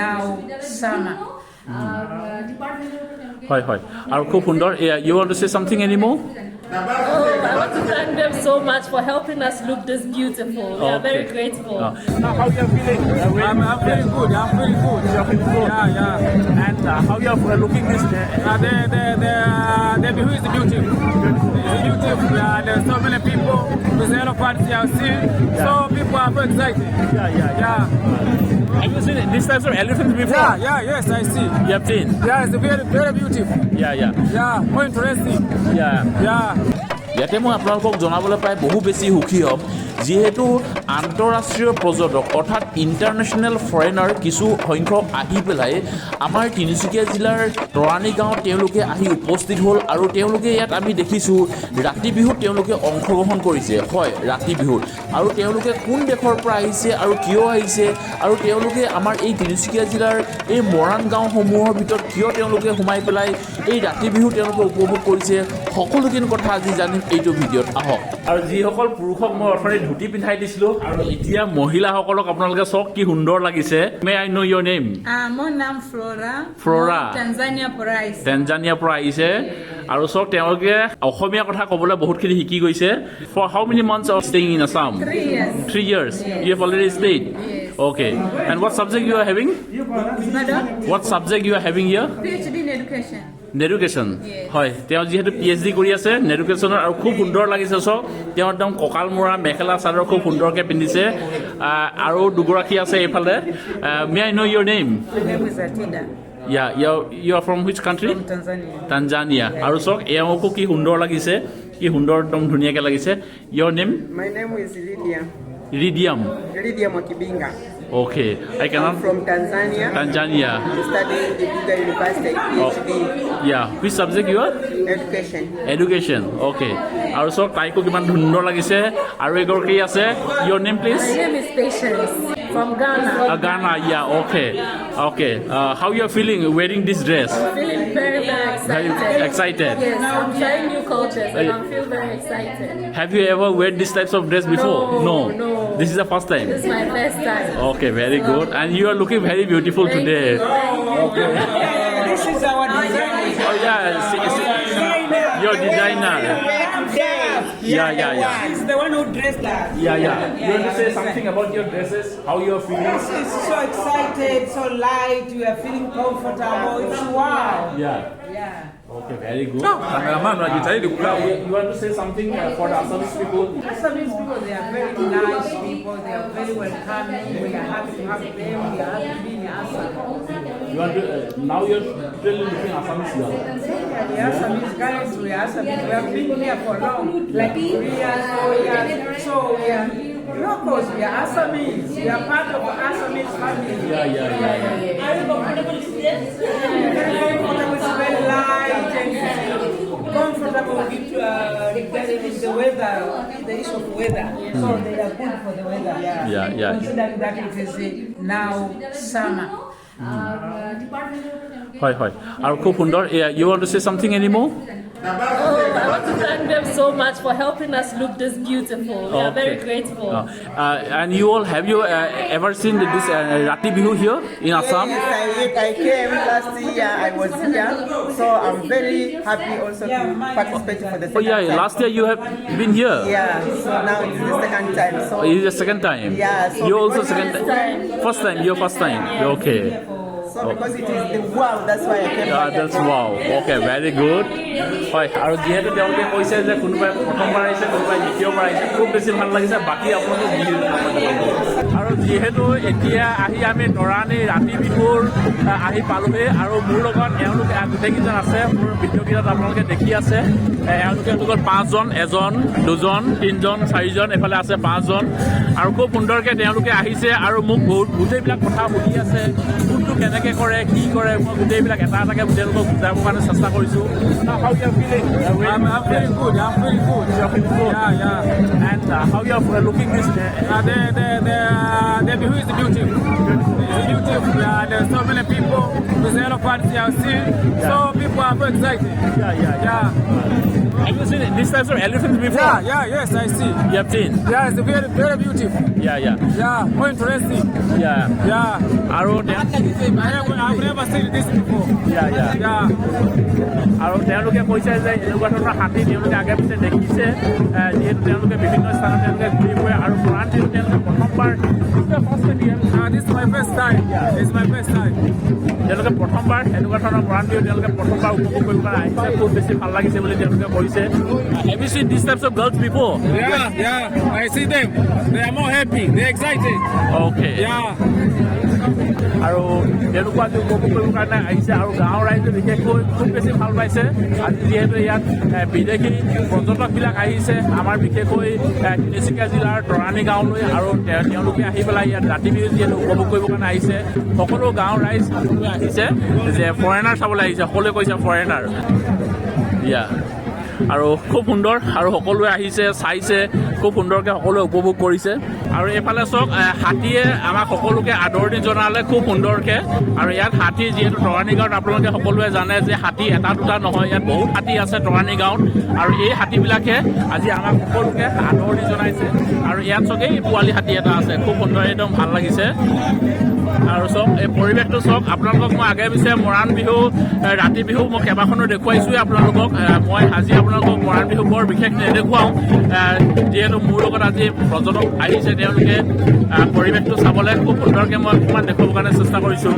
now summer. হয় হয় আৰু খুব সুন্দৰ you want to say something anymore? I want to thank them so much for helping us look this beautiful. We are very grateful. Now how you are feeling? I'm feeling good. I'm feeling good. You're feeling good? Yeah. And how you are looking this day? The view is beautiful. It's beautiful. There's so many people. There's a lot of parties I've seen. So people are very excited. Yeah. Have you seen these types of elephants before? Yes, I see. You have seen? Yeah, it's very, very beautiful. Yeah. More interesting. Yeah. ইয়াতে মই আপোনালোকক জনাবলৈ পাই বহু বেছি সুখী হ'ম যিহেতু আন্তঃৰাষ্ট্ৰীয় পৰ্যটক অৰ্থাৎ ইণ্টাৰনেশ্যনেল ফৰেনাৰ কিছু সংখ্যক আহি পেলাই আমাৰ তিনিচুকীয়া জিলাৰ তৰাণী গাঁৱত তেওঁলোকে আহি উপস্থিত হ'ল আৰু তেওঁলোকে ইয়াত আমি দেখিছোঁ ৰাতি বিহুত তেওঁলোকে অংশগ্ৰহণ কৰিছে হয় ৰাতি বিহুত আৰু তেওঁলোকে কোন দেশৰ পৰা আহিছে আৰু কিয় আহিছে আৰু তেওঁলোকে আমাৰ এই তিনিচুকীয়া জিলাৰ এই মৰাণ গাঁওসমূহৰ ভিতৰত কিয় তেওঁলোকে সোমাই পেলাই এই ৰাতি বিহু তেওঁলোকে উপভোগ কৰিছে সকলোখিনি কথা আজি জানিম এইটো ভিডিঅ'ত আহক আৰু যিসকল পুৰুষক মই অথনি ধুতি পিন্ধাই দিছিলোঁ আৰু এতিয়া মহিলাসকলক আপোনালোকে চাওক কি সুন্দৰ লাগিছে মে আই ন' ইয়ৰ নেম মোৰ নাম ফ্ল'ৰা টেনজানিয়াৰ পৰা আহিছে আৰু চাওক তেওঁলোকে অসমীয়া কথা ক'বলৈ বহুতখিনি শিকি গৈছে for how many months of staying in Assam 3 years you have already stayed okay and what subject you are having what subject you are having here PhD in education নেডুকেশ্যন হয় তেওঁ যিহেতু PhD কৰি আছে নেডুকেশ্যনৰ আৰু খুব সুন্দৰ লাগিছে চাওক তেওঁ একদম কঁকাল মৰা মেখেলা চাদৰ খুব সুন্দৰকৈ পিন্ধিছে আৰু দুগৰাকী আছে এইফালে মে আই ন' ইয়ৰ name you are from which country? Tanzania. আৰু চাওক এওঁকো কি সুন্দৰ লাগিছে কি সুন্দৰ একদম ধুনীয়াকৈ লাগিছে your name? My name is Ridiam Wakibinga. Okay, I cannot. I'm from Tanzania. I'm studying the Bigger University PhD. Which subject you are? Education. Okay. আৰু চাওক তাইকো কিমান সুন্দৰ লাগিছে আৰু এগৰাকী আছে your name please? My name is Patience from Ghana. Ghana, okay. How you are feeling wearing this dress? I'm feeling very excited. Yes, I'm trying new cultures and I feel very excited. Have you ever worn these types of dress before? No. This is the first time? This is my first time. Okay, very good. And you are looking very beautiful today. Okay. This is our designer. Oh yeah, your designer. He's the one who dressed us. You want to say something about your dresses? How you are feeling? It's so excited, so light. You are feeling comfortable. It's wow. Okay, very good. You want to say something for the Assamese people? Assamese people, they are very nice people. They are very welcoming. We are happy to have them. We are happy to be in Assam. You want to, now you're still looking Assamese girl. The Assamese guys, we are Assamese. We have been here for long, like 3 years, 4 years. So we are locals. We are Assamese. We are part of the Assamese family. Are you comfortable with this? Very comfortable. It's very light and comfortable regarding the weather, the issue of weather. So they are good for the weather. Considering that it is now summer. হয় আৰু খুব সুন্দৰ you want to say something anymore? I want to thank them so much for helping us look this beautiful. We are very grateful. And you all, have you ever seen this Rati Bihu here in Assam? Yes, I came last year. I was here, so I'm very happy also to participate for the second time. Last year you have been here. So now it's the second time. So it is the second time. So you also second time. Your first time. Okay. So because it is the wow, that's why I came. That's wow. Okay, very good. হয় আৰু যিহেতু তেওঁলোকে কৈছে যে কোনোবাই প্ৰথমবাৰ আহিছে কোনোবাই দ্বিতীয়বাৰ আহিছে খুব বেছি ভাল লাগিছে বাকী আপোনালোকে আৰু যিহেতু এতিয়া আহি আমি তৰাণী ৰাতি বিহুৰ আহি পালোহি আৰু মোৰ লগত এওঁলোকে গোটেইকেইজন আছে মোৰ ভিডিঅ'কেইটাত আপোনালোকে দেখি আছে এওঁলোকে লগত 5 জন 1 2 3 4 জন এফালে আছে 5 জন আৰু খুব সুন্দৰকৈ তেওঁলোকে আহিছে আৰু মোক গোটেইবিলাক কথা সুধি আছে কোনটো কেনেকৈ কৰে কি কৰে মই গোটেইবিলাক এটা এটাকৈ তেওঁলোকক বুজাবৰ কাৰণে চেষ্টা কৰিছোঁ How you are feeling? I'm feeling good. I'm feeling good. You're feeling good? And how you are looking this day? The view is beautiful. It's beautiful. There's so many people. There's a lot of parties I've seen. So people are very excited. Have you seen these types of elephants before? Yes, I see. You have seen? It's very, very beautiful. Yeah. More interesting. Yeah. Yeah. আৰু I've never seen this before. Yeah. আৰু তেওঁলোকে কৈছে যে এনেকুৱা ধৰণৰ হাতী তেওঁলোকে আগে পিছে দেখিছে যিহেতু তেওঁলোকে বিভিন্ন স্থানত তেওঁলোকে ঘূৰি ফুৰে আৰু মৰাণ বিহু তেওঁলোকে প্ৰথমবাৰ This is my first time. This is my first time. তেওঁলোকে প্ৰথমবাৰ এনেকুৱা ধৰণৰ মৰাণ বিহু তেওঁলোকে প্ৰথমবাৰ উপভোগ কৰিব কাৰণে আহিছে খুব বেছি ভাল লাগিছে বুলি তেওঁলোকে কৈছে Have you seen these types of girls before? Yeah. I see them. They are more happy. They're excited. Okay. Yeah. আৰু তেওঁলোকৰ আজি উপভোগ কৰিবৰ কাৰণে আহিছে আৰু গাঁৱৰ ৰাইজে বিশেষকৈ খুব বেছি ভাল পাইছে আজি যিহেতু ইয়াত বিদেশী পৰ্যটকবিলাক আহিছে আমাৰ বিশেষকৈ তিনিচুকীয়া জিলাৰ তৰাণী গাঁৱলৈ আৰু তেওঁলোকে আহি পেলাই ইয়াত ৰাতি বিহু যিহেতু উপভোগ কৰিবৰ কাৰণে আহিছে সকলো গাঁৱৰ ৰাইজ সকলোৱে আহিছে যে ফৰেনাৰ চাবলৈ আহিছে সকলোৱে কৈছে ফৰেনাৰ ইয়া আৰু খুব সুন্দৰ আৰু সকলোৱে আহিছে চাইছে খুব সুন্দৰকৈ সকলোৱে উপভোগ কৰিছে আৰু এইফালে চাওক হাতীয়ে আমাক সকলোকে আদৰণি জনালে খুব সুন্দৰকৈ আৰু ইয়াত হাতী যিহেতু তৰাণী গাঁৱত আপোনালোকে সকলোৱে জানে যে হাতী এটা দুটা নহয় ইয়াত বহুত হাতী আছে তৰাণী গাঁৱত আৰু এই হাতীবিলাকে আজি আমাক সকলোকে আদৰণি জনাইছে আৰু ইয়াত চাওক এই পোৱালি হাতী এটা আছে খুব সুন্দৰ একদম ভাল লাগিছে আৰু চাওক এই পৰিৱেশটো চাওক আপোনালোকক মই আগে পিছে মৰাণ বিহু ৰাতি বিহু মই কেইবাখনো দেখুৱাইছোঁৱেই আপোনালোকক মই আজি আপোনালোকক মৰাণ বিহু বৰ বিশেষ নেদেখুৱাওঁ যিহেতু মোৰ লগত আজি পৰ্যটক আহিছে তেওঁলোকে পৰিৱেশটো চাবলৈ খুব সুন্দৰকৈ মই অকণমান দেখুৱাবৰ কাৰণে চেষ্টা কৰিছোঁ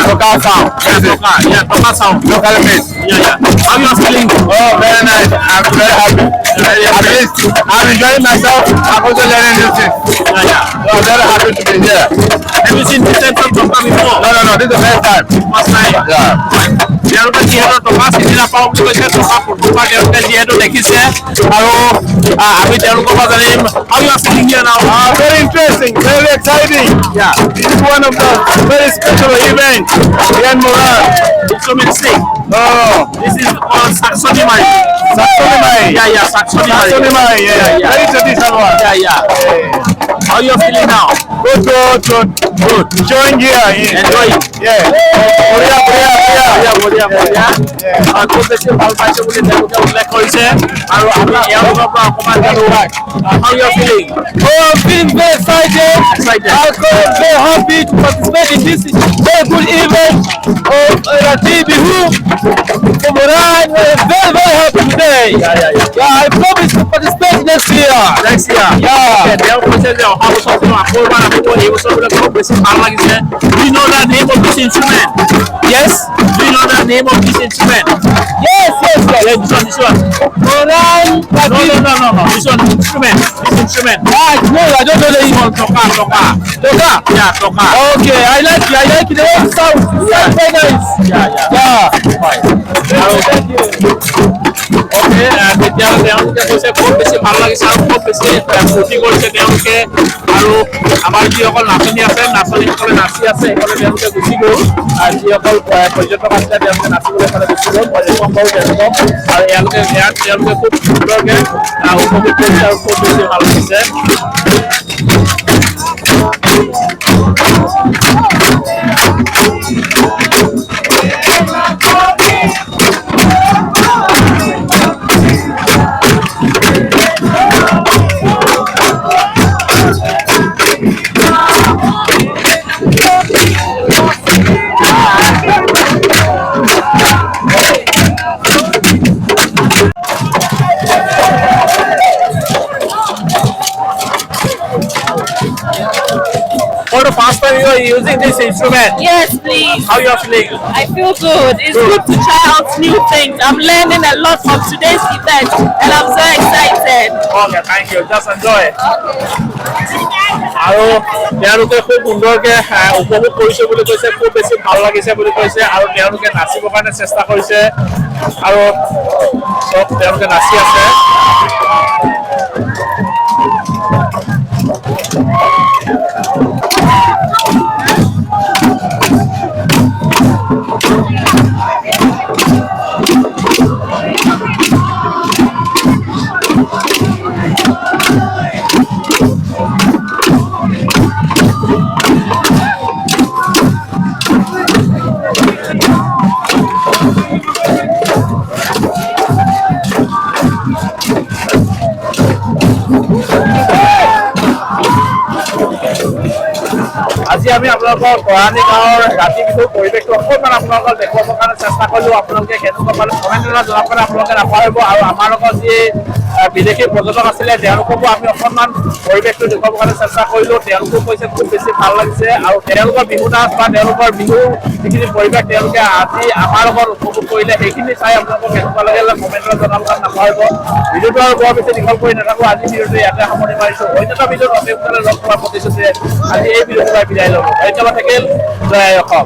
Local sound. Toka sound. Local mix. How you are feeling? Oh, very nice. I'm very happy. At least I'm enjoying myself. I'm also learning new things. So I'm very happy to be here. Have you seen this type of toka before? No. This is the first time. First time. তেওঁলোকে যিহেতু টকা চিনি নাপাওঁ বুলি কৈছে টকা প্ৰথমবাৰ তেওঁলোকে যিহেতু দেখিছে আৰু আমি তেওঁলোকৰ পৰা জানিম How you are feeling here now? Very interesting, very exciting. This is one of the very special events here in Moran. Instrument sing. This is called Saxony Mai. Saxony Mai. Saxony Mai. Saxony Mai, very traditional one. How you are feeling now? Good. Enjoying here. Enjoying. Korea. খুব বেছি ভাল পাইছে বুলি তেওঁলোকে উল্লেখ কৰিছে আৰু আমি এওঁলোকৰ পৰা অকণমান জানো How you are feeling? I'm feeling very excited. I'm very happy to participate in this very good event of Rati Bihu. I'm very happy today. I promise to participate next year. তেওঁ কৈছে যে অহা বছৰ আকৌ এবাৰ আহিব এই বছৰ বোলে খুব বেছি ভাল লাগিছে Do you know the name of this instrument? Yes. Do you know the name of this instrument? Yes. This one. Moran. No. This one instrument. No, I don't know the name. Toka. Yeah, toka. Okay, I like the sound. Sound very nice. Okay, তেতিয়াহ'লে তেওঁলোকে কৈছে খুব বেছি ভাল লাগিছে আৰু খুব বেছি ফূৰ্তি কৰিছে তেওঁলোকে আৰু আমাৰ যিসকল নাচনী আছে নাচনীসকলে নাচি আছে সেইফালে তেওঁলোকে গুচি গ'ল আৰু যিসকল পৰ্যটক আছিলে তেওঁলোকে নাচিবলৈ ফালে গুচি গ'ল পৰ্যটকসকল তেওঁলোকক আৰু তেওঁলোকে খুব সুন্দৰকৈ উপভোগ কৰিছে আৰু খুব বেছি ভাল লাগিছে you're using this instrument. Yes, please. How you're feeling? I feel good. It's good to try out new things. I'm learning a lot from today's event, and I'm so excited. Okay, thank you. Just enjoy. আৰু তেওঁলোকে খুব সুন্দৰকে উপভোগ কৰিছে বুলি কৈছে, খুব বেছি ভাল লাগিছে বুলি কৈছে, আৰু তেওঁলোকে নাচিবৰ কাৰণে চেষ্টা কৰিছে, আৰু চব তেওঁলোকে নাচি আছে। আজি আমি আপোনালোকৰ গৰাণী গাঁৱৰ ৰাতি বিহুৰ পৰিৱেশটো অকণমান আপোনালোকক দেখুৱাবৰ কাৰণে চেষ্টা কৰিলোঁ। আপোনালোকে কেনেকুৱা পালে কমেণ্ট জনাব কাৰণে আপোনালোকে নাপাহৰিব। আৰু আমাৰ লগত যি বিদেশী পৰ্যটক আছিলে তেওঁলোককো আমি অকণমান পৰিৱেশটো দেখুৱাবৰ কাৰণে চেষ্টা কৰিলোঁ। তেওঁলোকেও কৈছে খুব বেছি ভাল লাগিছে, আৰু তেওঁলোকৰ বিহু নাচ বা তেওঁলোকৰ বিহুৰ যিখিনি পৰিৱেশ তেওঁলোকে আজি আমাৰ লগত উপভোগ কৰিলে, সেইখিনি চাই আপোনালোকক কেনেকুৱা লাগিলে কমেণ্টত জনাব কাৰণে নাপাহৰিব। ভিডিঅ'টো আৰু বৰ বেছি দীঘল কৰি নাথাকোঁ, আজি ভিডিঅ'টো ইয়াতে সামৰণি মাৰিছোঁ। অন্য এটা ভিডিঅ'ত অতি সোনকালে লগ পোৱাৰ প্ৰতিশ্ৰুতিৰে আজি এই ভিডিঅ'টো বিদায় ল'ব। ধন্যবাদ থাকিল। জয় অসম।